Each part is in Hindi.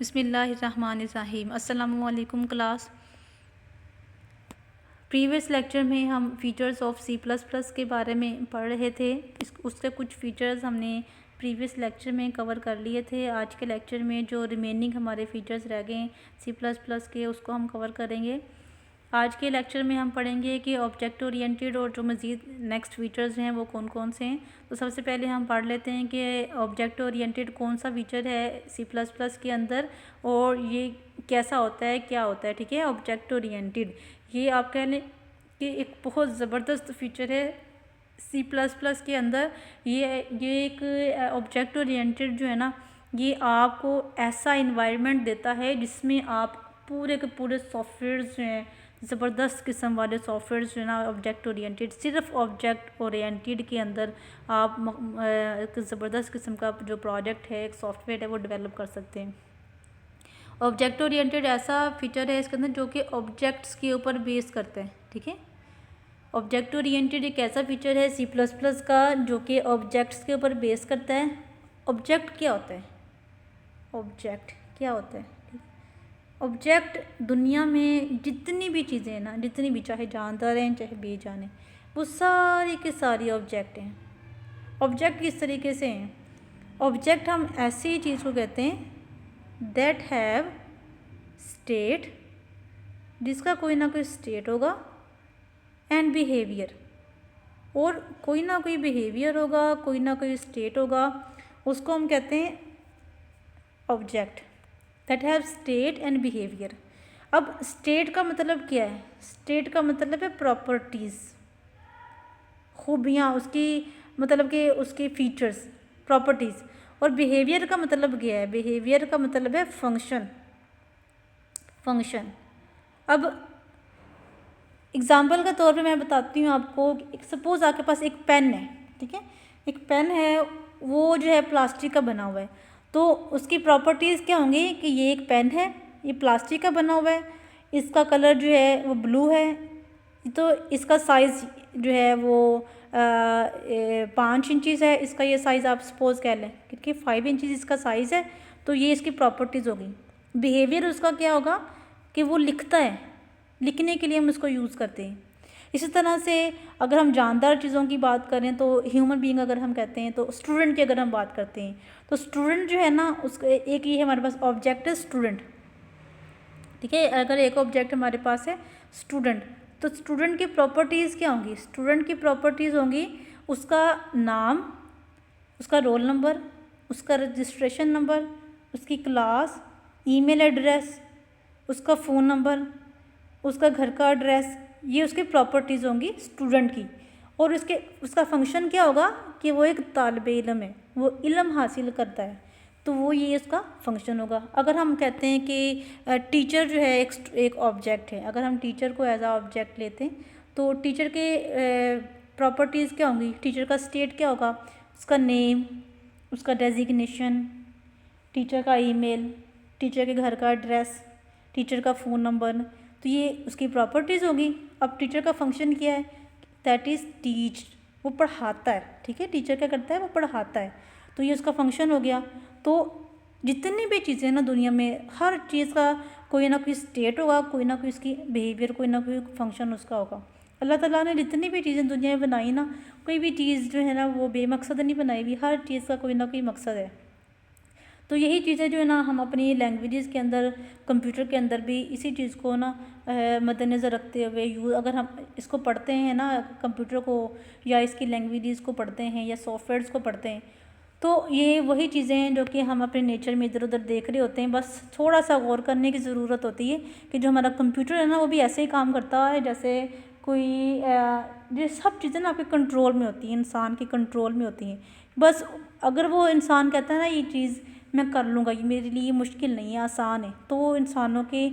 बिस्मिल्लाहिर्रहमानिर्रहीम। अस्सलामुअलैकुम क्लास। प्रीवियस लेक्चर में हम फ़ीचर्स ऑफ C++ के बारे में पढ़ रहे थे। उसके कुछ फ़ीचर्स हमने प्रीवियस लेक्चर में कवर कर लिए थे। आज के लेक्चर में जो रिमेनिंग हमारे फ़ीचर्स रह गए C++ के, उसको हम कवर करेंगे। आज के लेक्चर में हम पढ़ेंगे कि ऑब्जेक्ट ओरिएंटेड और जो मज़ीद नेक्स्ट फीचर्स हैं वो कौन कौन से हैं। तो सबसे पहले हम पढ़ लेते हैं कि ऑब्जेक्ट ओरिएंटेड कौन सा फीचर है C++ के अंदर और ये कैसा होता है, क्या होता है। ठीक है, ऑब्जेक्ट ओरिएंटेड ये आप कह लें कि एक बहुत ज़बरदस्त फीचर है C++ के अंदर। ये एक ऑब्जेक्ट ओरिएंटेड जो है ना, ये आपको ऐसा इन्वायरमेंट देता है जिसमें आप पूरे के पूरे सॉफ्टवेयर्स जो हैं, ज़बरदस्त किस्म वाले सॉफ्टवेयर्स जो है ना ऑब्जेक्ट ओरिएंटेड, सिर्फ ऑब्जेक्ट ओरिएंटेड के अंदर आप एक ज़बरदस्त किस्म का जो प्रोजेक्ट है, एक सॉफ्टवेयर है, वो डेवलप कर सकते हैं। ऑब्जेक्ट ओरिएंटेड ऐसा फीचर है इसके अंदर जो कि ऑब्जेक्ट्स के ऊपर बेस करता है। ठीक है, ऑब्जेक्ट ओरिएंटेड एक ऐसा फीचर है C++ का जो कि ऑब्जेक्ट्स के ऊपर बेस करता है। ऑब्जेक्ट क्या होता है? ऑब्जेक्ट क्या होता है? ऑब्जेक्ट दुनिया में जितनी भी चीज़ें हैं ना, जितनी भी, चाहे जानदार हैं चाहे बेजान हैं, वो सारी के सारी ऑब्जेक्ट हैं। ऑब्जेक्ट किस तरीके से हैं? ऑब्जेक्ट हम ऐसी चीज़ को कहते हैं दैट हैव स्टेट, जिसका कोई ना कोई स्टेट होगा, एंड बिहेवियर, और कोई ना कोई बिहेवियर होगा, कोई ना कोई स्टेट होगा, उसको हम कहते हैं object that have state and behaviour. अब स्टेट का मतलब क्या है? स्टेट का मतलब है प्रॉपर्टीज़, खूबियाँ, उसकी मतलब कि उसकी फीचर्स, प्रॉपर्टीज़। और बिहेवियर का मतलब क्या है? बिहेवियर का मतलब है फंक्शन। अब एग्जाम्पल के तौर पे मैं बताती हूँ आपको। सपोज़ आपके पास एक पेन है। ठीक है, एक पेन है, वो जो है प्लास्टिक का बना हुआ है। तो उसकी प्रॉपर्टीज़ क्या होंगी कि ये एक पेन है, ये प्लास्टिक का बना हुआ है, इसका कलर जो है वो ब्लू है, तो इसका साइज़ जो है वो 5 इंचज़ है। इसका ये साइज़ आप सपोज़ कह लें क्योंकि 5 इंचज़ इसका साइज़ है, तो ये इसकी प्रॉपर्टीज़ होगी। बिहेवियर उसका क्या होगा कि वो लिखता है, लिखने के लिए हम उसको यूज़ करते हैं। इसी तरह से अगर हम जानदार चीज़ों की बात करें तो ह्यूमन बीइंग अगर हम कहते हैं, तो स्टूडेंट की अगर हम बात करते हैं तो स्टूडेंट जो है ना, उसका एक ये हमारे पास ऑब्जेक्ट है स्टूडेंट। ठीक है, अगर एक ऑब्जेक्ट हमारे पास है स्टूडेंट, तो स्टूडेंट की प्रॉपर्टीज़ क्या होंगी? स्टूडेंट की प्रॉपर्टीज़ होंगी उसका नाम, उसका रोल नंबर, उसका रजिस्ट्रेशन नंबर, उसकी क्लास, ईमेल एड्रेस, उसका फ़ोन नंबर, उसका घर का एड्रेस। ये उसकी प्रॉपर्टीज़ होंगी स्टूडेंट की। और उसका फंक्शन क्या होगा कि वो एक तालिब इल्म है, वो इल्म हासिल करता है, तो वो ये उसका फंक्शन होगा। अगर हम कहते हैं कि टीचर जो है एक ऑब्जेक्ट है, अगर हम टीचर को एज आ ऑब्जेक्ट लेते हैं तो टीचर के प्रॉपर्टीज़ क्या होंगी? टीचर का स्टेट क्या होगा? उसका नेम, उसका डेजिग्नेशन, टीचर का ईमेल, टीचर के घर का एड्रेस, टीचर का फ़ोन नंबर, तो ये उसकी प्रॉपर्टीज़ होगी। अब टीचर का फंक्शन क्या है? दैट इज़ टीच, वो पढ़ाता है। ठीक है, टीचर क्या करता है? वो पढ़ाता है, तो ये उसका फंक्शन हो गया। तो जितनी भी चीज़ें ना दुनिया में, हर चीज़ का कोई ना कोई स्टेट होगा, कोई ना कोई उसकी बिहेवियर, कोई ना कोई फंक्शन उसका होगा। अल्लाह ताला ने जितनी भी चीज़ें दुनिया में बनाई ना, कोई भी चीज़ जो है ना वो बेमकसद नहीं बनाई हुई, हर चीज़ का कोई ना कोई मकसद है। तो यही चीज़ें जो है ना हम अपनी लैंग्वेजेस के अंदर, कंप्यूटर के अंदर भी इसी चीज़ को ना मद्देनज़र रखते हुए अगर हम इसको पढ़ते हैं ना, कंप्यूटर को या इसकी लैंग्वेजेस को पढ़ते हैं या सॉफ्टवेयर्स को पढ़ते हैं, तो ये वही चीज़ें हैं जो कि हम अपने नेचर में इधर उधर देख रहे होते हैं। बस थोड़ा सा गौर करने की ज़रूरत होती है कि जो हमारा कंप्यूटर है ना, वो भी ऐसे ही काम करता है जैसे कोई ये सब चीज़ें ना आपके कंट्रोल में होती हैं, इंसान के कंट्रोल में होती हैं। बस अगर वो इंसान कहता है ना ये चीज़ मैं कर लूँगा, ये मेरे लिए मुश्किल नहीं है, आसान है, तो वो इंसानों के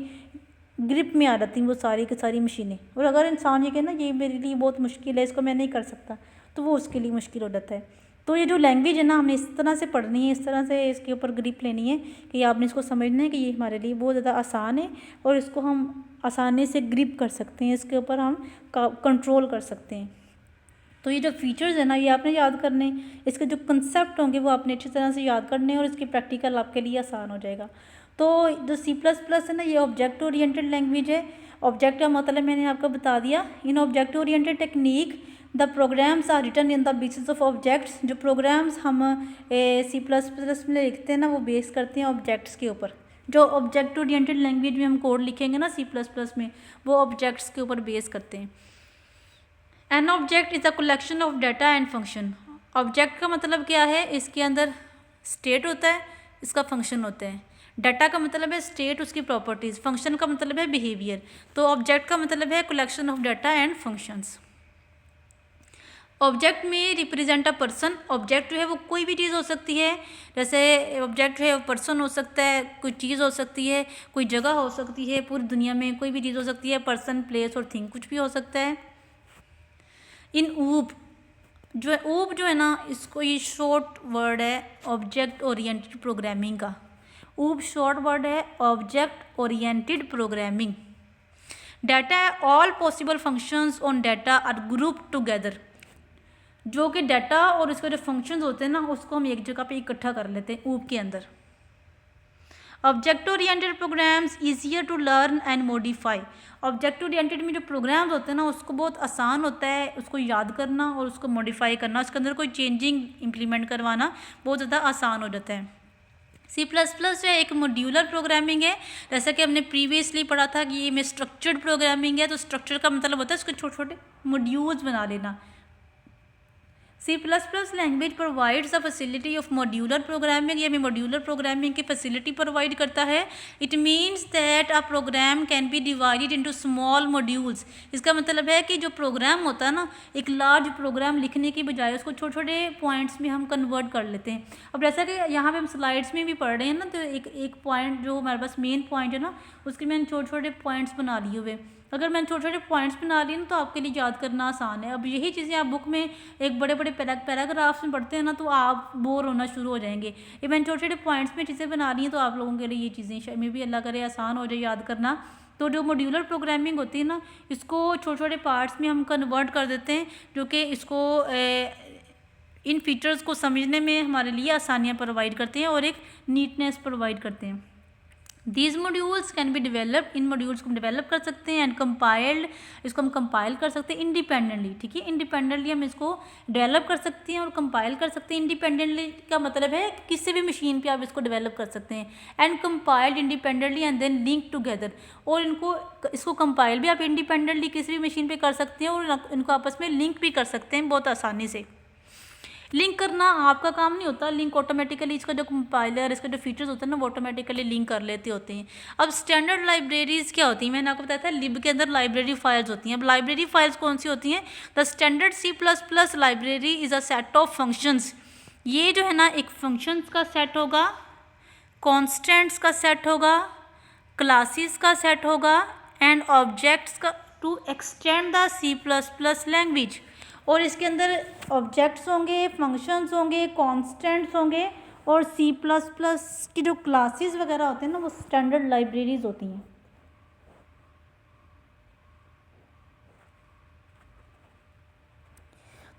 ग्रिप में आ जाती हैं वो सारी की सारी मशीनें। और अगर इंसान ये कहे ना ये मेरे लिए बहुत मुश्किल है, इसको मैं नहीं कर सकता, तो वो उसके लिए मुश्किल हो जाता है। तो ये जो लैंग्वेज है ना, हमने इस तरह से पढ़नी है, इस तरह से इसके ऊपर ग्रिप लेनी है कि आपने इसको समझना है कि ये हमारे लिए बहुत ज़्यादा आसान है और इसको हम आसानी से ग्रिप कर सकते हैं, इसके ऊपर हम कंट्रोल कर सकते हैं। तो ये जो फीचर्स है ना, ये आपने याद करने, इसके जो कंसेप्ट होंगे वो आपने अच्छी तरह से याद करने और इसकी प्रैक्टिकल आपके लिए आसान हो जाएगा। तो जो C++ है ना, ये ऑब्जेक्ट ओरिएंटेड लैंग्वेज है। ऑब्जेक्ट का मतलब मैंने आपको बता दिया। In object oriented technique the programs are written in the basis of objects. जो प्रोग्राम्स हम C++ में लिखते हैं ना, वो बेस करते हैं ऑब्जेक्ट्स के ऊपर। जो ऑब्जेक्ट ओरिएंटेड लैंग्वेज में हम कोड लिखेंगे ना C++ में, वो ऑब्जेक्ट्स के ऊपर बेस करते हैं। An object is a collection of data and function. Object का मतलब क्या है, इसके अंदर स्टेट होता है, इसका फंक्शन होता है। डाटा का मतलब है स्टेट, उसकी प्रॉपर्टीज़। फंक्शन का मतलब है बिहेवियर। तो ऑब्जेक्ट का मतलब है collection of data and functions. Object में रिप्रेजेंट अ पर्सन। ऑब्जेक्ट जो है वो कोई भी चीज़ हो सकती है। जैसे ऑब्जेक्ट जो है वो पर्सन हो सकता है, कोई चीज़ हो सकती है, कोई जगह हो सकती है, पूरी दुनिया में कोई भी चीज़ हो सकती है। पर्सन, प्लेस और थिंग, कुछ भी हो सकता है। इन ऊप जो है ना, इसको ये शॉर्ट वर्ड है ऑब्जेक्ट ओरिएंटेड प्रोग्रामिंग का। ऊप शॉर्ट वर्ड है object oriented programming. Data all possible functions on data are group together. जो कि डाटा और इसके जो फंक्शंस होते हैं ना, उसको हम एक जगह पे इकट्ठा कर लेते हैं ऊप के अंदर। Object oriented programs easier to learn and modify. Object oriented में जो प्रोग्राम्स होते हैं ना, उसको बहुत आसान होता है उसको याद करना और उसको मॉडिफाई करना, उसके अंदर कोई चेंजिंग इम्प्लीमेंट करवाना बहुत ज़्यादा आसान हो जाता है। C++ जो है एक मॉड्यूलर प्रोग्रामिंग है। जैसा कि हमने प्रीवियसली पढ़ा था कि ये में स्ट्रक्चर्ड प्रोग्रामिंग है। तो स्ट्रक्चर का मतलब होता है उसके छोटे छोटे मॉड्यूल्स बना लेना। C++ language provides the facility of modular programming. ये हमें मॉड्यूलर प्रोग्रामिंग की फैसिलिटी प्रोवाइड करता है। It means that a program can be divided into small modules. इसका मतलब है कि जो प्रोग्राम होता है ना, एक लार्ज प्रोग्राम लिखने की बजाय उसको छोटे छोटे पॉइंट्स में हम कन्वर्ट कर लेते हैं। अब जैसा कि यहाँ पे हम स्लाइड्स में भी पढ़ रहे हैं ना, तो एक पॉइंट जो हमारे पास मेन पॉइंट है ना, उसके मैंने छोटे छोटे पॉइंट्स बना लिए हुए। अगर मैंने छोटे छोटे पॉइंट्स बना लिए ना, तो आपके लिए याद करना आसान है। अब यही चीज़ें आप बुक में एक बड़े बड़े पैराग्राफ्स में पढ़ते हैं ना, तो आप बोर होना शुरू हो जाएंगे। ये मैंने छोटे छोटे पॉइंट्स में चीज़ें बना ली हैं, तो आप लोगों के लिए ये चीज़ें में भी अल्लाह करे आसान हो जाए याद करना। तो जो मॉड्यूलर प्रोग्रामिंग होती है ना, इसको छोटे छोटे पार्ट्स में हम कन्वर्ट कर देते हैं, जो कि इसको इन फीचर्स को समझने में हमारे लिए आसानियाँ प्रोवाइड करते हैं और एक नीटनेस प्रोवाइड करते हैं। These modules can be developed. In modules को हम डेवलप कर सकते हैं एंड कंपाइल्ड। इसको हम कंपाइल कर सकते हैं इंडिपेंडेंटली। ठीक है, इंडिपेंडेंटली हम इसको डेवलप कर सकते हैं और कंपाइल कर सकते हैं। इंडिपेंडेंटली का मतलब है किसी भी मशीन पे आप इसको डेवलप कर सकते हैं। And compiled independently and then link together. और इसको कंपाइल भी आप इंडिपेंडेंटली किसी भी मशीन पे कर सकते हैं और इनको आपस में लिंक भी कर सकते हैं बहुत आसानी से। लिंक करना आपका काम नहीं होता, लिंक ऑटोमेटिकली इसका जो कंपाइलर, इसका जो फीचर्स होते हैं ना, वो ऑटोमेटिकली लिंक कर लेते होते हैं। अब स्टैंडर्ड लाइब्रेरीज क्या होती हैं, मैंने आपको बताया था लिब के अंदर लाइब्रेरी फाइल्स होती हैं। अब लाइब्रेरी फाइल्स कौन सी होती हैं? The standard C++ library is a set of functions. ये जो है ना, एक फंक्शंस का सेट होगा, कॉन्स्टेंट्स का सेट होगा, क्लासेस का सेट होगा एंड ऑब्जेक्ट्स का, to extend the C++ language. और इसके अंदर ऑब्जेक्ट्स होंगे, फंक्शंस होंगे, कॉन्स्टेंट्स होंगे और C++ की जो क्लासेस वगैरह होते हैं ना, वो स्टैंडर्ड लाइब्रेरीज होती हैं।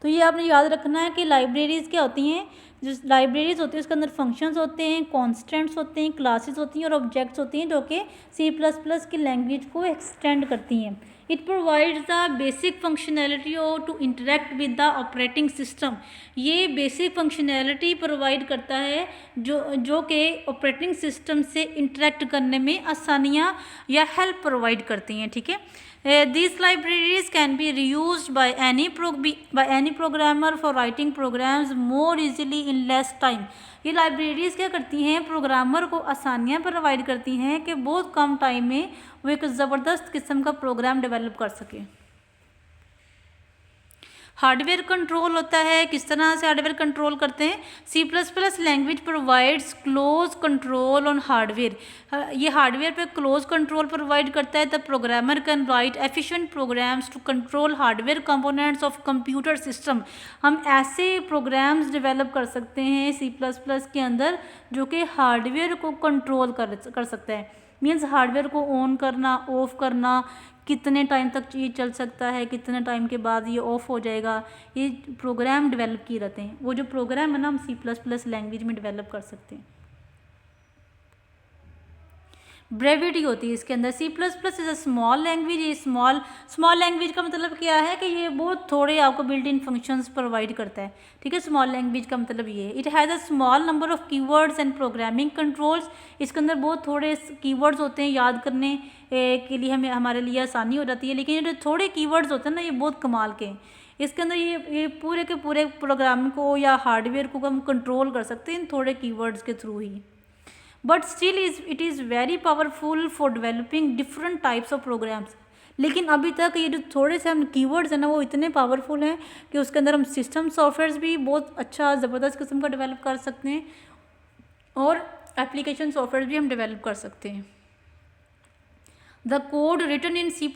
तो ये आपने याद रखना है कि लाइब्रेरीज क्या होती हैं। जो लाइब्रेरीज होती है उसके अंदर फंक्शंस होते हैं, कॉन्स्टेंट्स होते हैं, क्लासेस होती हैं और ऑब्जेक्ट्स होती हैं, जो कि C++ की लैंग्वेज को एक्सटेंड करती हैं। It provides the basic functionality or to interact with the operating system. ये बेसिक फंक्शनैलिटी प्रोवाइड करता है जो कि ऑपरेटिंग सिस्टम से इंटरेक्ट करने में आसानियाँ या हेल्प प्रोवाइड करती हैं। ठीक है, these libraries can be reused by any programmer for writing programs more easily in less time। ये लाइब्रेरीज़ क्या करती हैं, प्रोग्रामर को आसानियाँ प्रोवाइड करती हैं कि बहुत कम टाइम में वो एक ज़बरदस्त किस्म का प्रोग्राम डेवलप कर सके। हार्डवेयर कंट्रोल होता है, किस तरह से हार्डवेयर कंट्रोल करते हैं? C++ language provides close control on hardware. ये हार्डवेयर पे क्लोज कंट्रोल प्रोवाइड करता है। The programmer can write efficient programs to control hardware components of computer system. हम ऐसे प्रोग्राम्स डेवलप कर सकते हैं C++ के अंदर जो कि हार्डवेयर को कंट्रोल कर सकता है। मीन्स हार्डवेयर को ऑन करना, ऑफ करना, कितने टाइम तक ये चल सकता है, कितने टाइम के बाद ये ऑफ हो जाएगा, ये प्रोग्राम डेवलप किए रहते हैं। वो जो प्रोग्राम है ना, हम C++ लैंग्वेज में डेवलप कर सकते हैं। ब्रेविटी होती है इसके अंदर। C++ is a small language. ये स्मॉल लैंग्वेज का मतलब क्या है कि ये बहुत थोड़े आपको बिल्ट इन फंक्शंस प्रोवाइड करता है, ठीक है। स्मॉल लैंग्वेज का मतलब ये है। It has a small number of keywords and programming controls. इसके अंदर बहुत थोड़े कीवर्ड्स होते हैं, याद करने के लिए हमें हमारे लिए आसानी हो जाती है, लेकिन ये जो थोड़े कीवर्ड्स होते हैं ना, ये बहुत कमाल के हैं। इसके अंदर ये पूरे के पूरे प्रोग्राम को या हार्डवेयर को हम कंट्रोल कर सकते हैं इन थोड़े कीवर्ड्स के थ्रू ही। But still it is very powerful for developing different types of programs. लेकिन अभी तक ये जो थोड़े से हम कीवर्ड्स हैं ना, वो इतने पावरफुल हैं कि उसके अंदर हम सिस्टम सॉफ्टवेयर्स भी बहुत अच्छा ज़बरदस्त किस्म का डेवलप कर सकते हैं और एप्लीकेशन सॉफ्टवेयर भी हम डेवलप कर सकते हैं। The code written in C++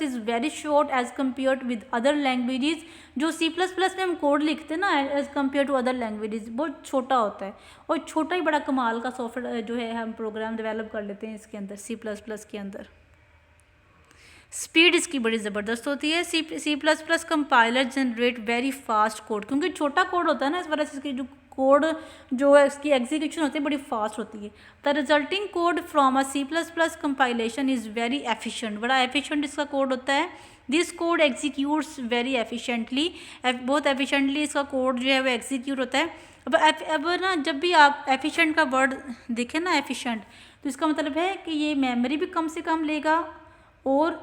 is very short as compare with other languages. जो C++ में हम कोड लिखते हैं ना, as compare to other languages, बहुत छोटा होता है और छोटा ही बड़ा कमाल का सॉफ्टवेयर जो है हम प्रोग्राम डेवलप कर लेते हैं इसके अंदर, C++ के अंदर। स्पीड इसकी बड़ी ज़बरदस्त होती है। C++ compiler generate very fast code, क्योंकि छोटा कोड होता है ना, इस वजह से इसकी जो कोड जो है इसकी एग्जीक्यूशन होती है बड़ी फास्ट होती है। The resulting code from a C++ compilation is very efficient. बड़ा एफिशिएंट इसका कोड होता है। This code executes very efficiently, बहुत एफिशिएंटली इसका कोड जो है वो एग्जीक्यूट होता है। अब ना जब भी आप एफिशिएंट का वर्ड देखें ना, एफिशिएंट, तो इसका मतलब है कि ये मेमोरी भी कम से कम लेगा और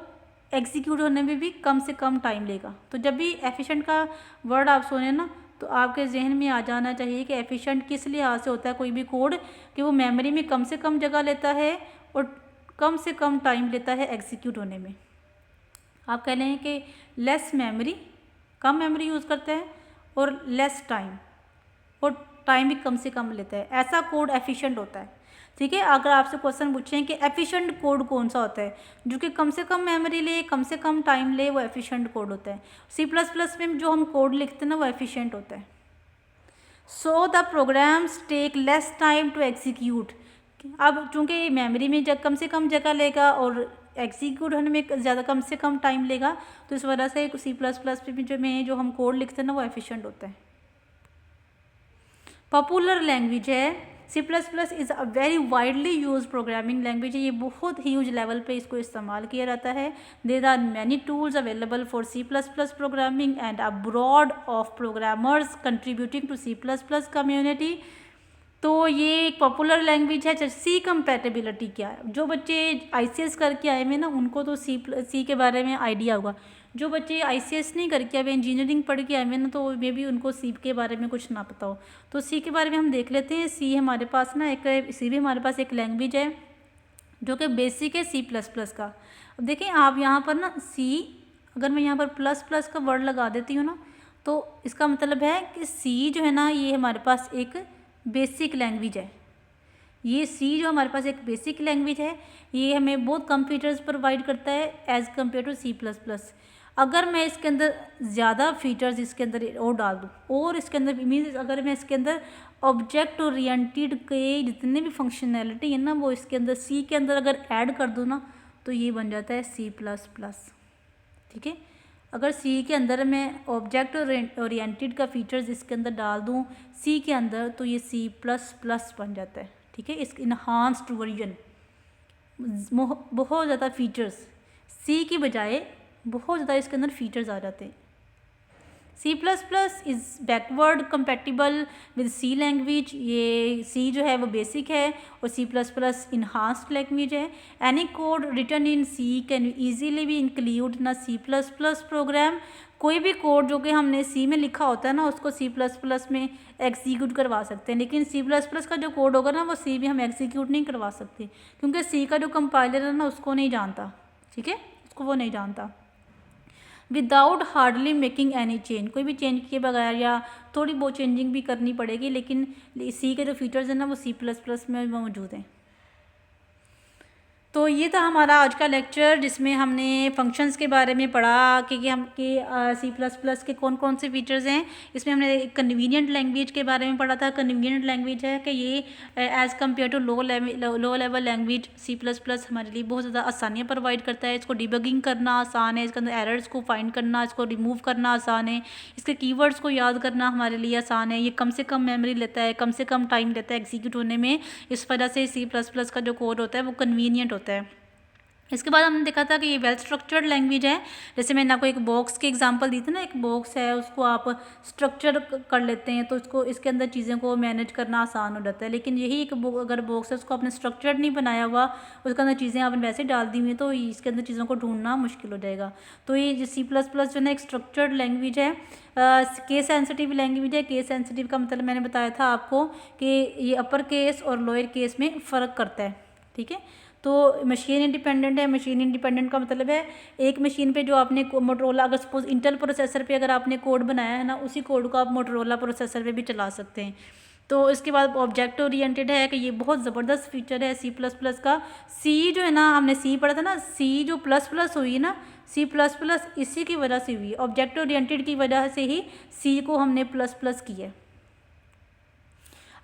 एग्जीक्यूट होने में भी कम से कम टाइम लेगा। तो जब भी एफिशिएंट का वर्ड आप सुने ना, तो आपके जहन में आ जाना चाहिए कि एफिशिएंट किस लिहाज से होता है कोई भी कोड, कि वो मेमोरी में कम से कम जगह लेता है और कम से कम टाइम लेता है एग्जीक्यूट होने में। आप कह लें कि लेस मेमोरी, कम मेमोरी यूज़ करता है और लेस टाइम, और टाइम भी कम से कम लेता है। ऐसा कोड एफिशिएंट होता है, ठीक है। अगर आपसे क्वेश्चन पूछें कि एफिशिएंट कोड कौन सा होता है, जो कि कम से कम मेमोरी ले, कम से कम टाइम ले, वो एफिशिएंट कोड होता है। C++ में जो हम कोड लिखते हैं ना, वो एफिशिएंट होता है। So the programs take less time to execute. अब चूँकि मेमोरी में कम से कम जगह लेगा और एग्जीक्यूट होने में ज़्यादा कम से कम टाइम लेगा, तो इस वजह से C++ में जो हम कोड लिखते हैं ना, वो एफिशिएंट होता है। पॉपुलर लैंग्वेज है। C++ is a very widely use programming language है। ये बहुत ह्यूज लेवल पे इसको इस्तेमाल किया जाता है। There are many tools available for C++ programming and a broad of programmers contributing to C++ community. तो ये एक पॉपुलर लैंग्वेज है। सी कंपैटिबिलिटी क्या है, जो बच्चे ICS करके आए हुए ना, उनको तो सी के बारे में आइडिया होगा। जो बच्चे ICS नहीं करके आए, इंजीनियरिंग पढ़ के आए हुए ना, तो मे भी उनको सी के बारे में कुछ ना पता हो। तो सी के बारे में हम देख लेते हैं। सी हमारे पास ना सी भी हमारे पास एक लैंग्वेज है जो कि बेसिक है C++ का। अब देखें आप यहाँ पर ना सी, अगर मैं यहाँ पर प्लस प्लस का वर्ड लगा देती हूँ ना, तो इसका मतलब है कि सी जो है ना, ये हमारे पास एक बेसिक लैंग्वेज है। ये सी जो हमारे पास एक बेसिक लैंग्वेज है, ये हमें बहुत कम फीचर्स प्रोवाइड करता है एज़ कम्पेयर टू C++। अगर मैं इसके अंदर ज़्यादा फीचर्स इसके अंदर और डाल दूँ, और इसके अंदर मीन्स अगर मैं इसके अंदर ऑब्जेक्ट ओरिएंटेड के जितने भी फंक्शनैलिटी है ना, वो इसके अंदर सी के अंदर अगर ऐड कर दूँ ना, तो ये बन जाता है C++, ठीक है। अगर सी के अंदर मैं ऑब्जेक्ट ओरिएंटेड का फीचर्स इसके अंदर डाल दूँ सी के अंदर, तो ये C++ बन जाता है, ठीक है। इस इन्हांस्ड वर्जन, बहुत ज़्यादा फीचर्स, सी की बजाय बहुत ज़्यादा इसके अंदर फीचर्स आ जाते हैं। C++ is backward compatible with C language. ये सी जो है वो बेसिक है और C++ इन्हांस्ड लैंग्वेज है। Any code written in C can easily be include in C++ program. कोई भी कोड जो कि हमने सी में लिखा होता है ना, उसको C++ में एग्जीक्यूट करवा सकते हैं, लेकिन C++ का जो कोड होगा ना, वो सी में हम एग्जीक्यूट नहीं करवा सकते, क्योंकि सी का जो कंपाइलर है ना, उसको नहीं जानता, ठीक है, उसको वो नहीं जानता। Without hardly making any change, कोई भी चेंज किए बगैर या थोड़ी बहुत चेंजिंग भी करनी पड़ेगी, लेकिन सी के जो फीचर्स हैं ना, वो C++ में मौजूद हैं। तो ये था हमारा आज का लेक्चर, जिसमें हमने फंक्शंस के बारे में पढ़ा कि C++ के कौन कौन से फीचर्स हैं। इसमें हमने कन्वीनियंट लैंग्वेज के बारे में पढ़ा था। कन्वीनियंट लैंग्वेज है कि ये as compare to low level language C++ हमारे लिए बहुत ज़्यादा आसानियाँ प्रोवाइड करता है। इसको डिबगिंग करना आसान है, इसके अंदर एरर्स को फाइंड करना, इसको रिमूव करना आसान है, इसके कीवर्ड्स को याद करना हमारे लिए आसान है। ये कम से कम मेमोरी लेता है, कम से कम टाइम लेता है एग्जीक्यूट होने में। इस वजह से C++ का जो कोड होता है वो कन्वीनियंट होता है। होता है। इसके बाद हमने देखा था कि ये वेल स्ट्रक्चर्ड लैंग्वेज है। जैसे मैंने आपको एक बॉक्स की एग्जांपल दी थी ना, एक बॉक्स है उसको आप स्ट्रक्चर कर लेते हैं तो इसको इसके अंदर चीज़ों को मैनेज करना आसान हो जाता है। लेकिन यही एक अगर बॉक्स है उसको आपने स्ट्रक्चर्ड नहीं बनाया हुआ, उसके अंदर चीज़ें आपने वैसे डाल दी हुई हैं तो इसके अंदर चीज़ों को ढूंढना मुश्किल हो जाएगा। तो ये C++ जो है एक स्ट्रक्चर्ड लैंग्वेज है, केस सेंसिटिव लैंग्वेज है। केस सेंसिटिव का मतलब मैंने बताया था आपको कि ये अपर केस और लोअर केस में फ़र्क करता है, ठीक है। तो मशीन इंडिपेंडेंट है। मशीन इंडिपेंडेंट का मतलब है एक मशीन पे जो आपने मोटरोला, अगर सपोज इंटेल प्रोसेसर पे अगर आपने कोड बनाया है ना, उसी कोड को आप मोटरोला प्रोसेसर पे भी चला सकते हैं। तो इसके बाद ऑब्जेक्ट ओरिएंटेड है कि ये बहुत ज़बरदस्त फीचर है C++ का। सी जो है ना, हमने सी पढ़ा था ना, सी जो प्लस प्लस हुई है ना, C++ इसी की वजह से हुई है, ऑब्जेक्ट ओरिएंटेड की वजह से ही सी को हमने प्लस प्लस किया है।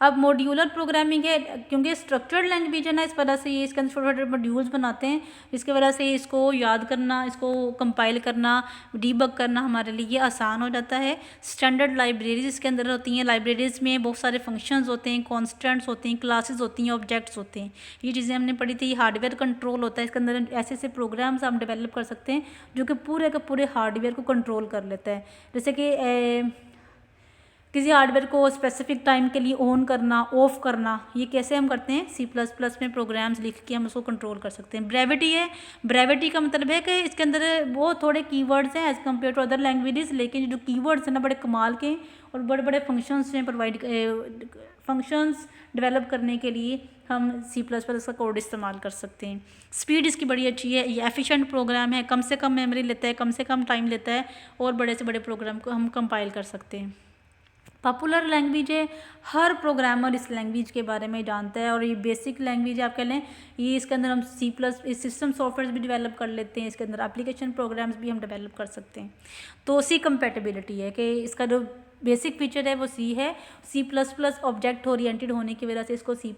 अब मॉड्यूलर प्रोग्रामिंग है, क्योंकि स्ट्रक्चर्ड लैंग्वेज है ना, इस वजह से ये इसके अंदर छोटे छोटे मॉड्यूल्स बनाते हैं, जिसकी वजह से इसको याद करना, इसको कंपाइल करना, डीबग करना हमारे लिए आसान हो जाता है। स्टैंडर्ड लाइब्रेरीज इसके अंदर होती हैं। लाइब्रेरीज में बहुत सारे फंक्शंस होते हैं, कॉन्स्टेंट्स होती हैं, क्लासेस होती हैं, ऑब्जेक्ट्स होते हैं। ये चीज़ें हमने पढ़ी थी। हार्डवेयर कंट्रोल होता है इसके अंदर, ऐसे ऐसे प्रोग्राम्स हम डेवलप कर सकते हैं जो कि पूरे के पूरे हार्डवेयर को कंट्रोल कर लेता है। जैसे कि किसी हार्डवेयर को स्पेसिफिक टाइम के लिए ऑन करना, ऑफ करना, ये कैसे हम करते हैं, C++ में प्रोग्राम्स लिख के हम उसको कंट्रोल कर सकते हैं। ब्रेविटी है। ब्रेविटी का मतलब है कि इसके अंदर वो थोड़े कीवर्ड्स हैं as compare to other languages, लेकिन जो कीवर्ड्स हैं ना बड़े कमाल के और बड़े बड़े फंक्शंस हैं फंक्शंस डेवलप करने के लिए हम C++ का कोड इस्तेमाल कर सकते हैं। स्पीड इसकी बड़ी अच्छी है। ये एफिशिएंट प्रोग्राम है, कम से कम मेमोरी लेता है, कम से कम टाइम लेता है और बड़े से बड़े प्रोग्राम को हम कंपाइल कर सकते हैं। पॉपुलर लैंग्वेज है। हर प्रोग्रामर इस लैंग्वेज के बारे में जानता है और ये बेसिक लैंग्वेज आप कह लें। ये इसके अंदर हम सिस्टम सॉफ्टवेयर भी डेवलप कर लेते हैं, इसके अंदर एप्लीकेशन प्रोग्राम्स भी हम डेवलप कर सकते हैं। तो सी कंपेटेबिलिटी है कि इसका जो बेसिक फीचर है वो सी है। C++ ऑब्जेक्ट ओरिएंटेड होने की वजह से इसको C++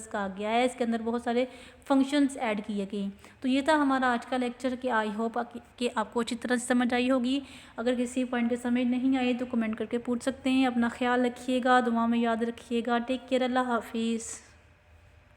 कहा गया है। इसके अंदर बहुत सारे फंक्शंस ऐड किए गए। तो ये था हमारा आज का लेक्चर कि आई होप कि आपको अच्छी तरह से समझ आई होगी। अगर किसी पॉइंट की समझ नहीं आई तो कमेंट करके पूछ सकते हैं। अपना ख्याल रखिएगा, दुआ में याद रखिएगा। टेक केयर, अल्लाह हाफिज़।